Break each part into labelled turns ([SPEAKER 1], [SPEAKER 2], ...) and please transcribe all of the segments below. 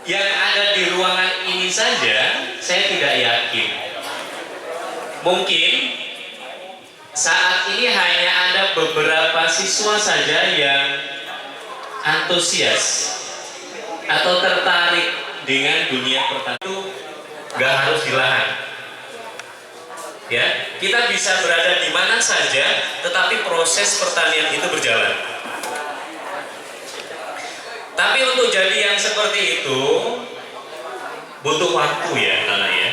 [SPEAKER 1] yang ada di ruangan ini saja, saya tidak yakin. Mungkin saat ini hanya ada beberapa siswa saja yang antusias atau tertarik dengan dunia pertanian. Itu nggak harus di lahan. Ya, kita bisa berada di mana saja, tetapi proses pertanian itu berjalan. Tapi untuk jadi yang seperti itu butuh waktu ya, Nana ya.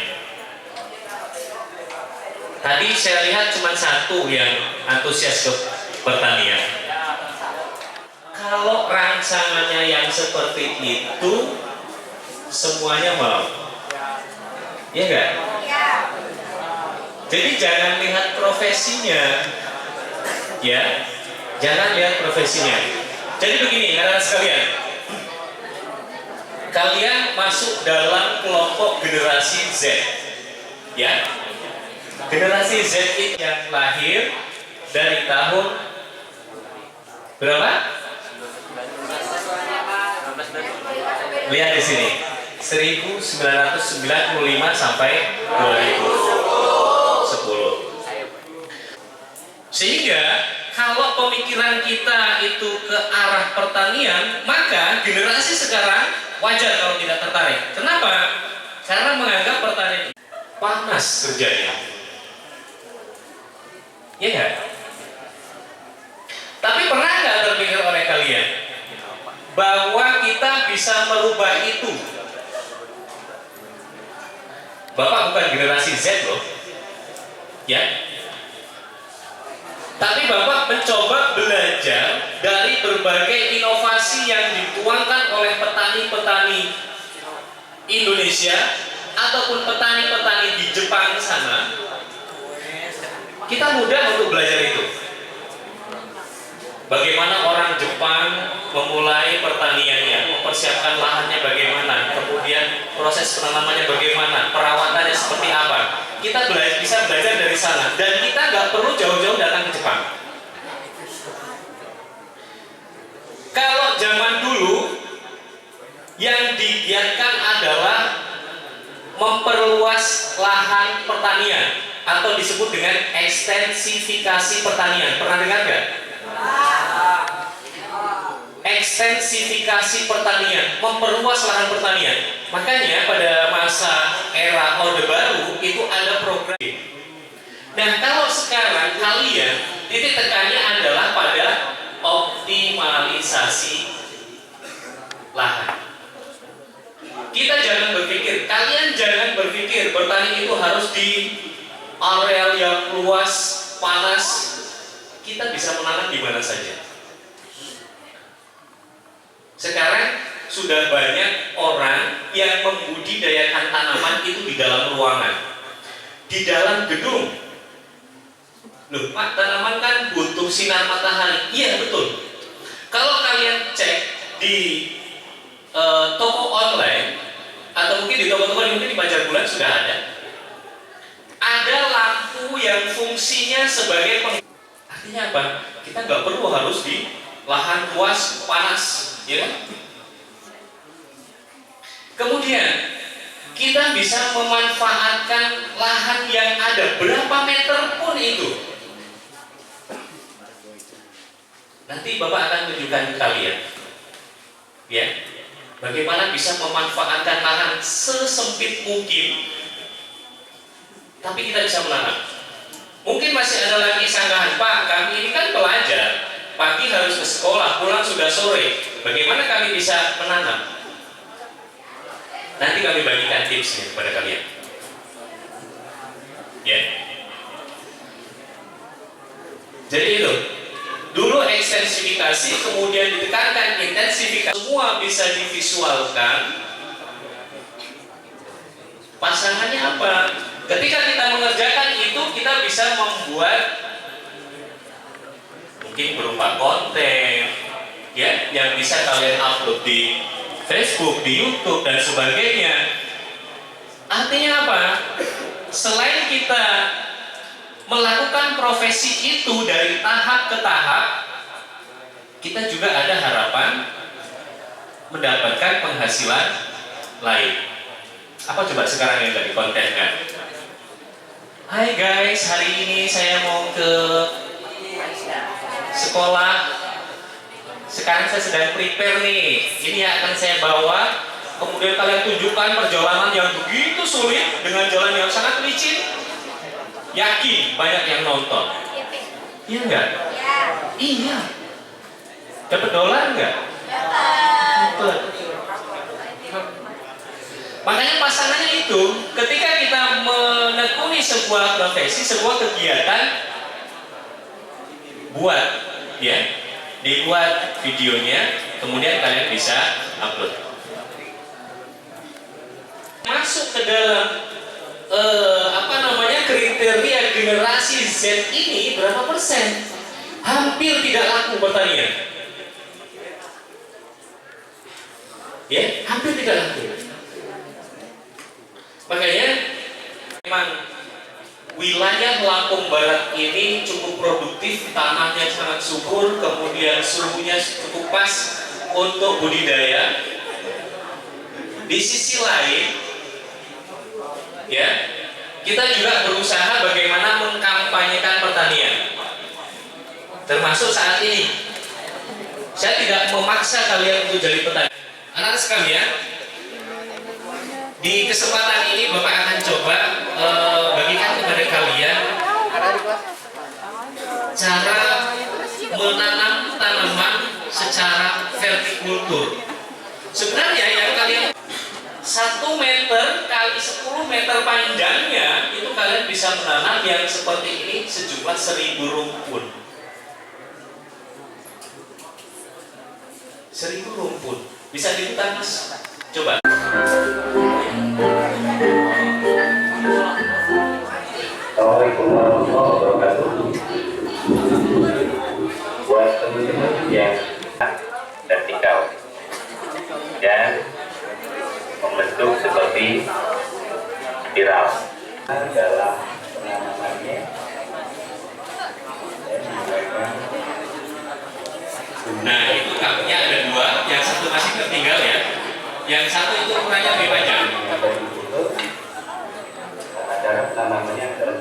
[SPEAKER 1] Tadi saya lihat cuma satu yang antusias ke pertanian. Kalau rangsangannya yang seperti itu, semuanya mau, ya enggak? Jadi jangan lihat profesinya, ya, jangan lihat profesinya. Jadi begini, anak sekalian, kalian masuk dalam kelompok generasi Z, ya. Generasi Z itu yang lahir dari tahun berapa? Lihat di sini, 1995 sampai 2010. Sehingga kalau pemikiran kita itu ke arah pertanian, maka generasi sekarang wajar kalau tidak tertarik. Kenapa? Karena menganggap pertanian panas kerjanya. Ya nggak? Tapi pernah nggak terpikir oleh kalian bahwa kita bisa merubah itu? Bapak bukan generasi Z loh, ya. Tapi Bapak mencoba belajar dari berbagai inovasi yang dituangkan oleh petani-petani Indonesia ataupun petani-petani di Jepang sana. Kita mudah untuk belajar itu. Bagaimana orang Jepang memulai pertaniannya, mempersiapkan lahannya bagaimana, kemudian proses penanamannya bagaimana, perawatannya seperti apa. Kita bisa belajar dari sana, dan kita nggak perlu jauh-jauh datang ke Jepang. Kalau zaman dulu yang digiatkan adalah memperluas lahan pertanian atau disebut dengan ekstensifikasi pertanian. Pernah dengar nggak? Ekstensifikasi pertanian, memperluas lahan pertanian. Makanya pada masa era Orde Baru itu ada program. Nah, kalau sekarang kalian titik tekannya adalah pada optimalisasi lahan. Kita jangan berpikir, kalian jangan berpikir bertani itu harus di areal yang luas, panas. Kita bisa menanam di mana saja. Sekarang sudah banyak orang yang membudidayakan tanaman itu di dalam ruangan, di dalam gedung. Loh, Pak, tanaman kan butuh sinar matahari. Iya, betul. Kalau kalian cek di toko online atau mungkin di toko-toko, mungkin di Banjar Bulan sudah ada lampu yang fungsinya sebagai artinya apa? Kita nggak perlu harus di lahan luas panas, ya kan? Kemudian kita bisa memanfaatkan lahan yang ada, berapa meter pun itu. Nanti Bapak akan tunjukkan ke kalian, ya, bagaimana bisa memanfaatkan lahan sesempit mungkin, tapi kita bisa menanam. Mungkin masih ada lagi sanggahan, Pak, kami ini kan pelajar, pagi harus ke sekolah, pulang sudah sore, bagaimana kami bisa menanam? Nanti kami bagikan tipsnya kepada kalian, ya. Jadi itu dulu ekstensifikasi, kemudian ditekankan intensifikasi, semua bisa divisualkan. Pasangannya apa? Ketika kita mengerjakan itu, kita bisa membuat mungkin berupa konten, ya, yang bisa kalian upload di Facebook, di YouTube dan sebagainya. Artinya apa? Selain kita melakukan profesi itu dari tahap ke tahap, kita juga ada harapan mendapatkan penghasilan lain. Apa coba sekarang yang nggak dikontenkan? Hai guys, hari ini saya mau ke sekolah. Sekarang saya sedang prepare nih. Ini yang akan saya bawa. Kemudian kalian tunjukkan perjalanan yang begitu sulit dengan jalan yang sangat licin. Yakin banyak yang nonton. Iya enggak? Iya. Dapat dolar enggak? Dapat. Makanya pasangannya itu, ketika kita menekuni sebuah profesi, sebuah kegiatan, buat, ya, dibuat videonya, kemudian kalian bisa upload. Masuk ke dalam kriteria generasi Z ini berapa persen? Hampir tidak laku pertanian. Ya, hampir tidak laku. Makanya memang wilayah Lampung Barat ini cukup produktif, tanahnya sangat subur, kemudian suhunya cukup pas untuk budidaya. Di sisi lain, ya, kita juga berusaha bagaimana mengkampanyekan pertanian. Termasuk saat ini, saya tidak memaksa kalian untuk jadi petani. Anak-anak sekalian, di kesempatan ini Bapak akan coba bagikan kepada kalian cara menanam tanaman secara vertikultur. Sebenarnya yang kalian 1 meter kali 10 meter panjangnya itu kalian bisa menanam yang seperti ini sejumlah 1000 rumpun. 1000 rumpun bisa diputar, Mas? Coba.
[SPEAKER 2] Assalamualaikum warahmatullahi wabarakatuh. Buat teman-teman yang vertikal dan membentuk seperti spiral dalam penanamannya,
[SPEAKER 1] Nah, itu kapnya ada 2, yang satu masih tertinggal ya. Yang satu itu ukurannya lebih panjang.
[SPEAKER 2] ada tanamannya adalah